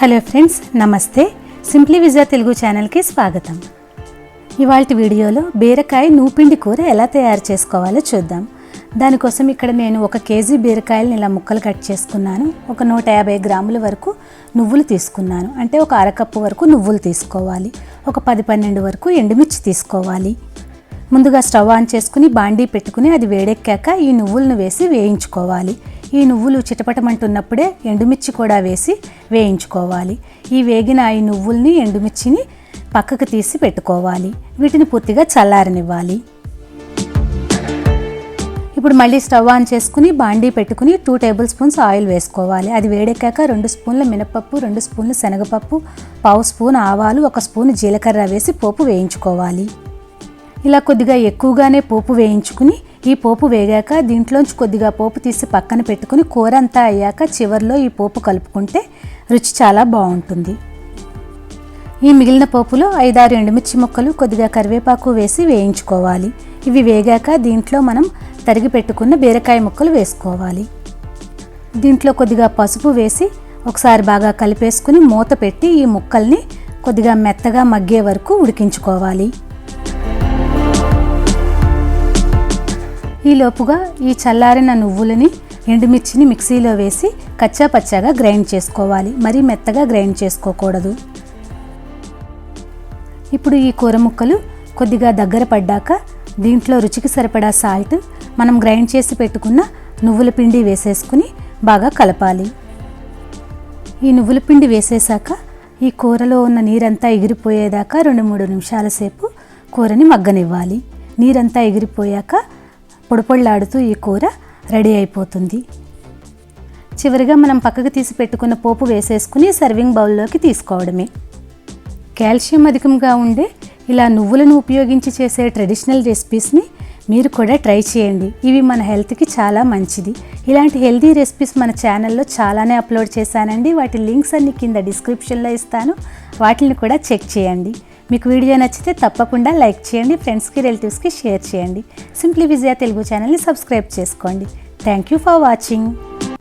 Hello friends, నమస్తే. Simply విజయ తెలుగు ఛానల్కి స్వాగతం. ఇవాల్టి వీడియోలో బీరకాయ నూపిండి కూర ఎలా తయారు చేసుకోవాలో చూద్దాం. దానికోసం ఇక్కడ నేను 1 కేజీ బీరకాయలను ఇలా ముక్కలు కట్ చేసుకున్నాను. ఒక 150 గ్రాముల వరకు నువ్వులు తీసుకున్నాను. అంటే ఒక అరకప్పు వరకు నువ్వులు తీసుకోవాలి. ఒక 10-12 వరకు ఎండుమిర్చి తీసుకోవాలి. ముందుగా స్టవ్ ఆన్ చేసుకుని బాండీ పెట్టుకుని అది వేడెక్కాక ఈ నువ్వులను వేసి వేయించుకోవాలి. ఈ నువ్వులు చిటపటమంటున్నప్పుడే ఎండుమిర్చి కూడా వేసి వేయించుకోవాలి. ఈ వేగిన ఈ నువ్వుల్ని ఎండుమిర్చిని పక్కకు తీసి పెట్టుకోవాలి. వీటిని పూర్తిగా చల్లారనివ్వాలి. ఇప్పుడు మళ్ళీ స్టవ్ ఆన్ చేసుకుని బాండీ పెట్టుకుని 2 టేబుల్ స్పూన్స్ ఆయిల్ వేసుకోవాలి. అది వేడెక్కాక 2 స్పూన్ల మినపప్పు, 2 స్పూన్ల శనగపప్పు, 1/2 స్పూన్ ఆవాలు, 1 స్పూన్ జీలకర్ర వేసి పోపు వేయించుకోవాలి. ఇలా కొద్దిగా ఎక్కువగానే పోపు వేయించుకుని ఈ పోపు వేగాక దీంట్లోంచి కొద్దిగా పోపు తీసి పక్కన పెట్టుకుని కూర అంతా అయ్యాక చివర్లో ఈ పోపు కలుపుకుంటే రుచి చాలా బాగుంటుంది. ఈ మిగిలిన పోపులో 5-6 ఎండుమిర్చి ముక్కలు, కొద్దిగా కరివేపాకు వేసి వేయించుకోవాలి. ఇవి వేగాక దీంట్లో మనం తరిగి పెట్టుకున్న బీరకాయ ముక్కలు వేసుకోవాలి. దీంట్లో కొద్దిగా పసుపు వేసి ఒకసారి బాగా కలిపేసుకుని మూత పెట్టి ఈ ముక్కల్ని కొద్దిగా మెత్తగా మగ్గే వరకు ఉడికించుకోవాలి. ఈ లోపుగా ఈ చల్లారిన నువ్వులని, ఎండుమిర్చిని మిక్సీలో వేసి కచ్చా పచ్చాగా గ్రైండ్ చేసుకోవాలి. మరీ మెత్తగా గ్రైండ్ చేసుకోకూడదు. ఇప్పుడు ఈ కూర ముక్కలు కొద్దిగా దగ్గర పడ్డాక దీంట్లో రుచికి సరిపడా సాల్ట్, మనం గ్రైండ్ చేసి పెట్టుకున్న నువ్వుల పిండి వేసేసుకుని బాగా కలపాలి. ఈ నువ్వుల పిండి వేసేసాక ఈ కూరలో ఉన్న నీరంతా ఎగిరిపోయేదాకా 2-3 నిమిషాల సేపు కూరని మగ్గనివ్వాలి. నీరంతా ఎగిరిపోయాక పొడిపొళ్ళాడుతూ ఈ కూర రెడీ అయిపోతుంది. చివరిగా మనం పక్కకు తీసి పెట్టుకున్న పోపు వేసేసుకుని సర్వింగ్ బౌల్లోకి తీసుకోవడమే. కాల్షియం అధికంగా ఉండే ఇలా నువ్వులను ఉపయోగించి చేసే ట్రెడిషనల్ రెసిపీస్ని మీరు కూడా ట్రై చేయండి. ఇవి మన హెల్త్కి చాలా మంచిది. ఇలాంటి హెల్తీ రెసిపీస్ మన ఛానల్లో చాలానే అప్లోడ్ చేశానండి. వాటి లింక్స్ అన్ని కింద డిస్క్రిప్షన్లో ఇస్తాను. వాటిని కూడా చెక్ చేయండి. మీకు వీడియో నచ్చితే తప్పకుండా లైక్ చేయండి, ఫ్రెండ్స్కి, రిలేటివ్స్కి షేర్ చేయండి. సింప్లీ విజయ తెలుగు ఛానల్ని సబ్స్క్రైబ్ చేసుకోండి. Thank you for watching.